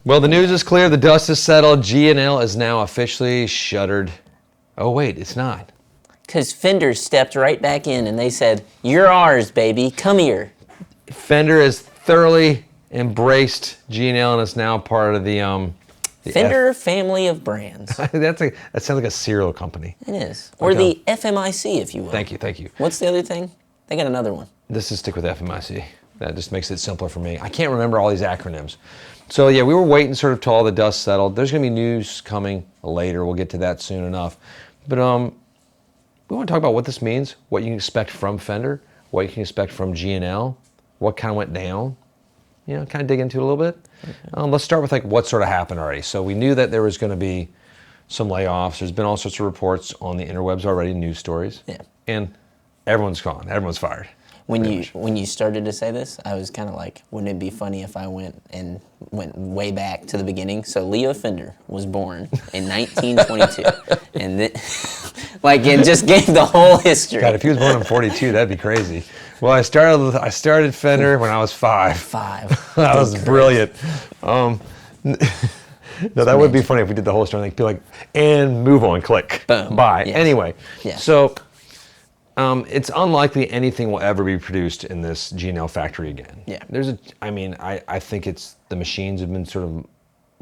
Well, the news is clear. The dust has settled. G&L is now officially shuttered. Oh, wait, it's not. Because Fender stepped right back in and they said, "You're ours, baby. Come here." Fender has thoroughly embraced G&L and is now part of the Fender family of brands. that sounds like a cereal company. It is. Or the FMIC, if you will. Thank you. What's the other thing? They got another one. This is stick with FMIC. That just makes it simpler for me. I can't remember all these acronyms. So yeah, we were waiting sort of till all the dust settled. There's going to be news coming later. We'll get to that soon enough. But we want to talk about what this means, what you can expect from Fender, what you can expect from G&L, what kind of went down. You know, kind of dig into it a little bit. Okay. Let's start with like what sort of happened already. So we knew that there was going to be some layoffs. There's been all sorts of reports on the interwebs already, news stories. Yeah. And everyone's gone. Everyone's fired. When you started to say this, I was kind of like, wouldn't it be funny if I went way back to the beginning? So Leo Fender was born in 1922, and it just gave the whole history. God, if he was born in 42, that'd be crazy. Well, I started Fender when I was 5. That was brilliant. No, that would be funny if we did the whole story. Like, be like, and move on, click, boom, bye. yes. Anyway, yes. So. It's unlikely anything will ever be produced in this G&L factory again. Yeah. I think it's the machines have been sort of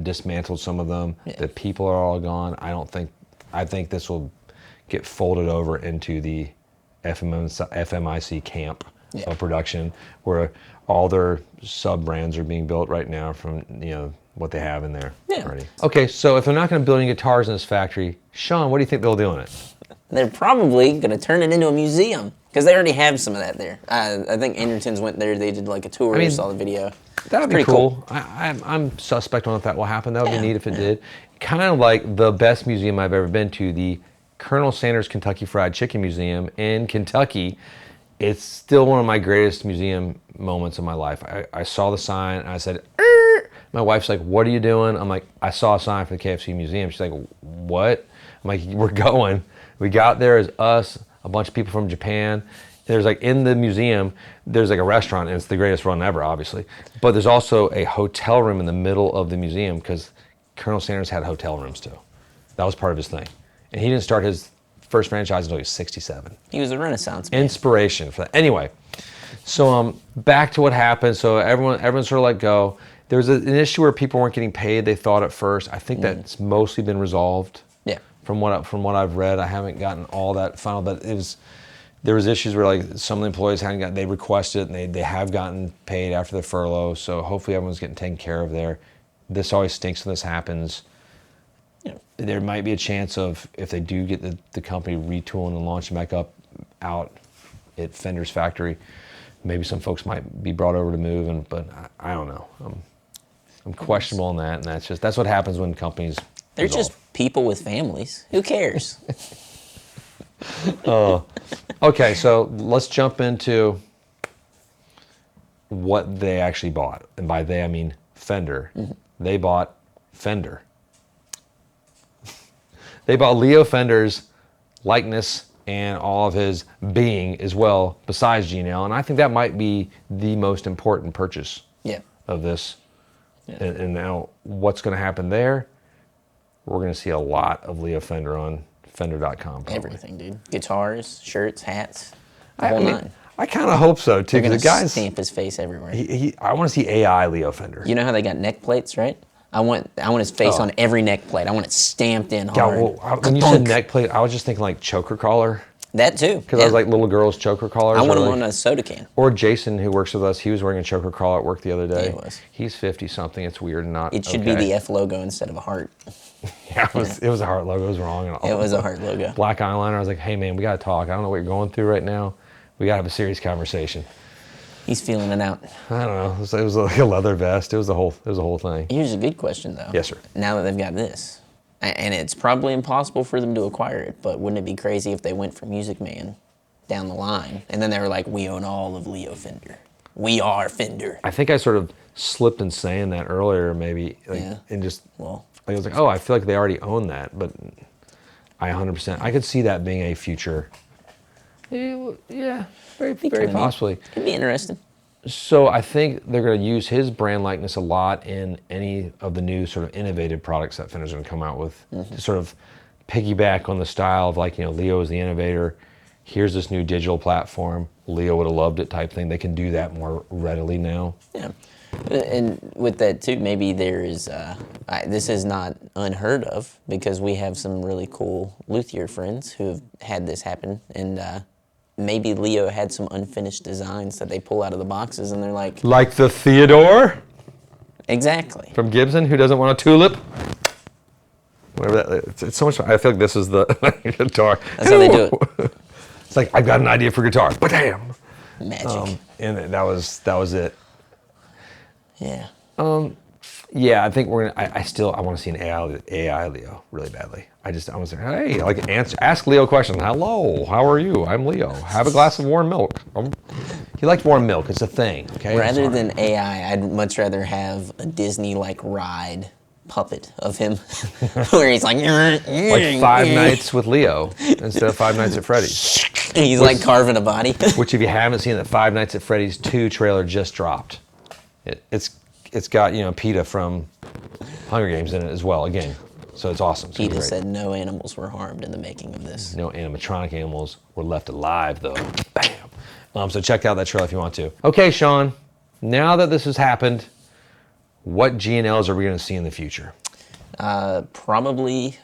dismantled, some of them. Yeah. The people are all gone. I think this will get folded over into the FMIC camp of production, where all their sub brands are being built right now from what they have in there already. Okay, so if they're not going to build any guitars in this factory, Sean, what do you think they'll do in it? They're probably going to turn it into a museum, because they already have some of that there. I think Andertons went there. They did like a tour. Saw the video. That would be cool. I'm suspect on if that will happen. That would be neat if it did. Kind of like the best museum I've ever been to, the Colonel Sanders Kentucky Fried Chicken Museum in Kentucky. It's still one of my greatest museum moments of my life. I saw the sign and I said, "Er!" My wife's like, "What are you doing?" I'm like, "I saw a sign for the KFC museum." She's like, "What?" I'm like, "We're going." We got there as us, a bunch of people from Japan. There's like in the museum, there's like a restaurant, and it's the greatest run ever, obviously. But there's also a hotel room in the middle of the museum, because Colonel Sanders had hotel rooms too. That was part of his thing. And he didn't start his first franchise until he was 67. He was a Renaissance man. Inspiration for that. Anyway, so back to what happened. So everyone sort of let go. There was an issue where people weren't getting paid, they thought at first. I think that's mostly been resolved. Yeah. From what I've read, I haven't gotten all that final, but there was issues where like some of the employees they requested it, and they have gotten paid after the furlough. So hopefully everyone's getting taken care of there. This always stinks when this happens. Yeah. There might be a chance of, if they do get the company retooling and launching back out at Fender's factory, maybe some folks might be brought over to move, but I don't know. I'm questionable on that, and that's what happens when companies. They're just people with families. Who cares? Okay, so let's jump into what they actually bought. And by they, I mean Fender. Mm-hmm. They bought Fender. They bought Leo Fender's likeness and all of his being as well, besides G&L. And I think that might be the most important purchase of this. Yeah. And now what's going to happen there? We're going to see a lot of Leo Fender on Fender.com. Probably. Everything, dude. Guitars, shirts, hats, the whole nine. I kind of hope so, too. They're going to stamp his face everywhere. I want to see AI Leo Fender. You know how they got neck plates, right? I want his face on every neck plate. I want it stamped in hard. Well, when you said neck plate, I was just thinking like choker collar. That too. Because I was like little girls' choker collars. I want him on a soda can. Or Jason, who works with us, he was wearing a choker collar at work the other day. Yeah, he was. He's 50-something. It's weird and not It should be the F logo instead of a heart. Yeah, it was a heart logo. It was wrong. It was a heart logo. Black eyeliner. I was like, hey, man, we got to talk. I don't know what you're going through right now. We got to have a serious conversation. He's feeling it out. I don't know. It was like a leather vest. It was the whole thing. Here's a good question, though. Yes, sir. Now that they've got this, and it's probably impossible for them to acquire it, but wouldn't it be crazy if they went for Music Man down the line, and then they were like, we own all of Leo Fender. We are Fender. I think I sort of slipped in saying that earlier, maybe. And just, I was like, oh, I feel like they already own that, but I 100%, I could see that being a future. Yeah, very possibly. Could be interesting. So I think they're going to use his brand likeness a lot in any of the new sort of innovative products that Fender's going to come out with to sort of piggyback on the style of like, Leo is the innovator. Here's this new digital platform. Leo would have loved it type thing. They can do that more readily now. Yeah. And with that too, maybe there is, this is not unheard of because we have some really cool luthier friends who have had this happen. And maybe Leo had some unfinished designs that they pull out of the boxes and they're like... Like the Theodore? Exactly. From Gibson, who doesn't want a tulip? Whatever that, it's so much fun. I feel like this is the guitar. That's how they do it. It's like, I've got an idea for guitar. But damn. Magic. And that was it. Yeah. Yeah, I think we're gonna. I want to see an AI Leo really badly. I want to say, hey, like ask Leo questions. Hello, how are you? I'm Leo. Have a glass of warm milk. He likes warm milk. It's a thing. Okay. Rather than AI, I'd much rather have a Disney-like ride puppet of him, where he's like 5 Nights with Leo instead of 5 Nights at Freddy's. He's like carving a body. Which, if you haven't seen, that 5 Nights at Freddy's 2 trailer just dropped. It's got PETA from Hunger Games in it as well again, so it's awesome. PETA said no animals were harmed in the making of this. No animatronic animals were left alive though. Bam. So check out that trailer if you want to. Okay, Sean. Now that this has happened, what G&Ls are we going to see in the future? Probably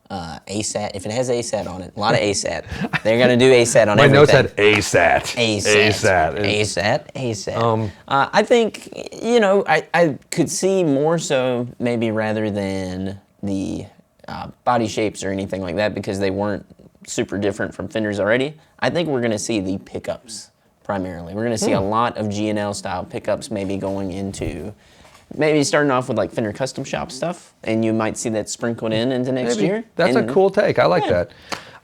ASAT. If it has ASAT on it, a lot of ASAT. They're going to do ASAT on everything. My notes said ASAT. ASAT. I think, I could see more so maybe rather than the body shapes or anything like that because they weren't super different from Fenders already. I think we're going to see the pickups primarily. We're going to see a lot of G&L style pickups maybe going into... Maybe starting off with like Fender Custom Shop stuff, and you might see that sprinkled into next year. That's a cool take. I like that.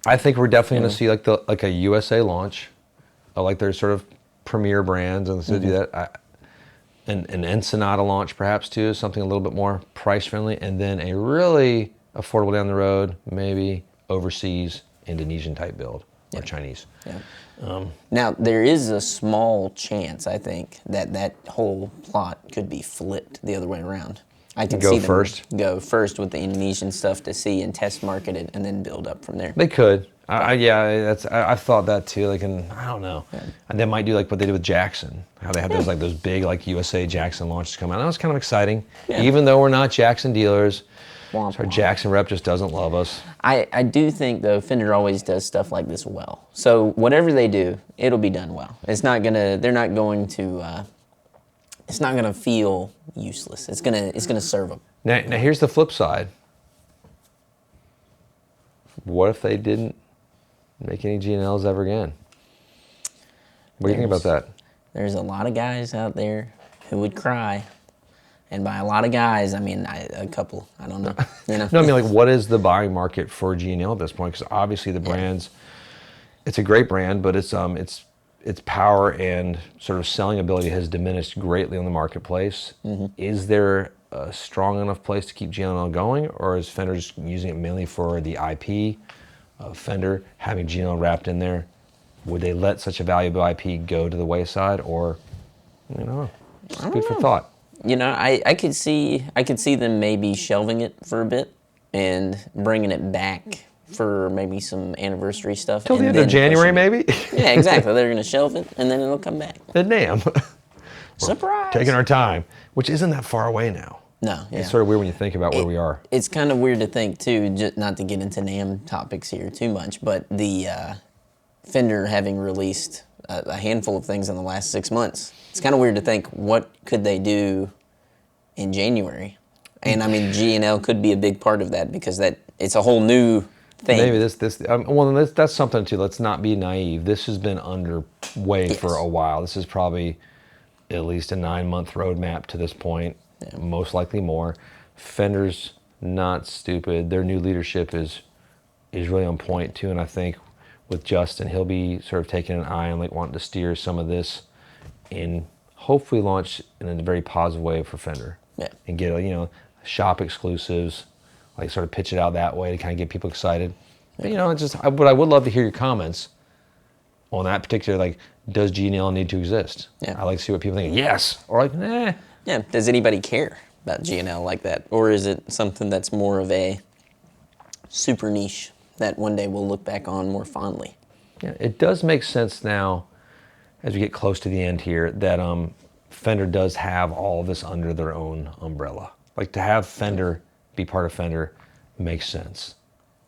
I think we're definitely going to see like a USA launch, like their sort of premier brands, and so do that. An Ensenada launch perhaps too, something a little bit more price friendly, and then a really affordable down the road, maybe overseas Indonesian type build or Chinese. Yeah. Now, there is a small chance, I think, that whole plot could be flipped the other way around. I can see them go first with the Indonesian stuff to see and test market it, and then build up from there. They could. I've thought that too. Like, I don't know. Yeah. And they might do like what they did with Jackson. How they had those big like USA Jackson launches come out. That was kind of exciting. Yeah. Even though we're not Jackson dealers. Our Jackson rep just doesn't love us. I do think though Fender always does stuff like this well. So whatever they do, it'll be done well. It's not gonna. They're not going to. It's not gonna feel useless. It's gonna serve them. Now here's the flip side. What if they didn't make any G&Ls ever again? What do you think about that? There's a lot of guys out there who would cry. And by a lot of guys, I mean a couple. I don't know. No, I mean like, what is the buying market for G&L at this point? Because obviously the brands, it's a great brand, but its power and sort of selling ability has diminished greatly on the marketplace. Is there a strong enough place to keep G&L going, or is Fender just using it mainly for the IP of Fender, having G&L wrapped in there? Would they let such a valuable IP go to the wayside, or just food for thought? I could see them maybe shelving it for a bit and bringing it back for maybe some anniversary stuff. Till the end of January, maybe? Yeah, exactly. They're going to shelve it, and then it'll come back. Then damn. Surprise! Taking our time, which isn't that far away now. No, yeah. It's sort of weird when you think about where we are. It's kind of weird to think, too, just not to get into NAMM topics here too much, but the Fender having released a handful of things in the last 6 months, it's kind of weird to think, what could they do in January? And I mean, G&L could be a big part of that because it's a whole new thing. Maybe that's something too. Let's not be naive. This has been underway for a while. This is probably at least a 9-month roadmap to this point, most likely more. Fender's not stupid. Their new leadership is really on point too, and I think with Justin, he'll be sort of taking an eye on like wanting to steer some of this and hopefully launch in a very positive way for Fender. Yeah. And get shop exclusives, like sort of pitch it out that way to kind of get people excited. But but I would love to hear your comments on that particular, like, does G&L need to exist? Yeah. I like to see what people think. Yes, or like, nah. Yeah. Does anybody care about G&L like that, or is it something that's more of a super niche that one day we'll look back on more fondly? Yeah, it does make sense now, as we get close to the end here, that Fender does have all of this under their own umbrella. Like to have Fender be part of Fender makes sense.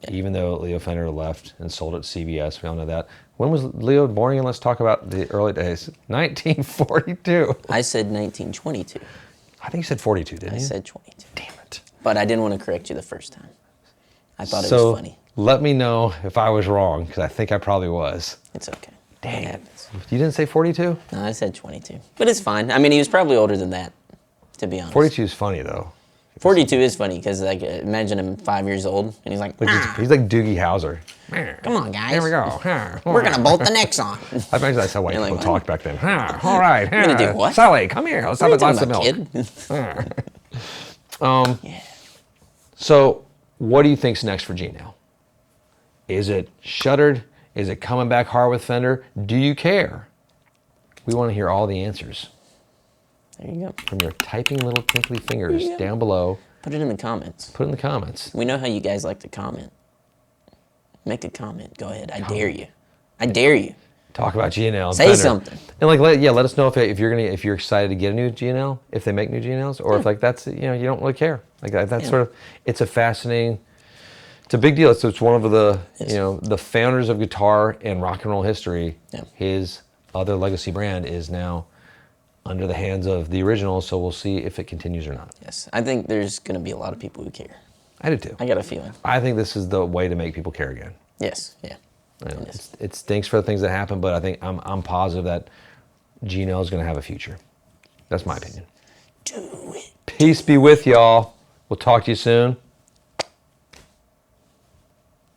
Yeah. Even though Leo Fender left and sold it to CBS, we all know that. When was Leo born? And let's talk about the early days. 1942. I said 1922. I think you said 42, didn't you? I said 22. Damn it. But I didn't want to correct you the first time. I thought it So was funny. let me know if I was wrong, because I think I probably was. It's okay. Dang. It happens. You didn't say 42? No, I said 22. But it's fine. I mean, he was probably older than that, to be honest. 42 is funny, though. 42 is funny, because like, imagine him 5 years old, and he's like, He's like Doogie Howser. come on, guys. Here we go. We're going to bolt the necks on. I imagine that's how white You're people like, talked back then. All right. You're going to do what? Sally, come here. Let's have a What are you glass of talking milk. about, kid? So, what do you think's next for G-Now? Is it shuttered? Is it coming back hard with Fender? Do you care? We want to hear all the answers There you go. from your typing little tinkly fingers down below. Put it in the comments. Put it in the comments. We know how you guys like to comment. Make a comment. Go ahead. I dare you. I dare you. Talk about G&L. And Say Fender. something. And like, let us know if you're excited to get a new G&L, if they make new G&Ls, or if like that's you don't really care. Like that's sort of, it's a fascinating. It's a big deal. It's one of the the founders of guitar and rock and roll history. Yeah. His other legacy brand is now under the hands of the original. So we'll see if it continues or not. Yes. I think there's going to be a lot of people who care. I do too. I got a feeling. I think this is the way to make people care again. Yes. Yeah. It stinks for the things that happen, but I think I'm positive that G&L is going to have a future. That's my opinion. Do it. Peace be with y'all. We'll talk to you soon.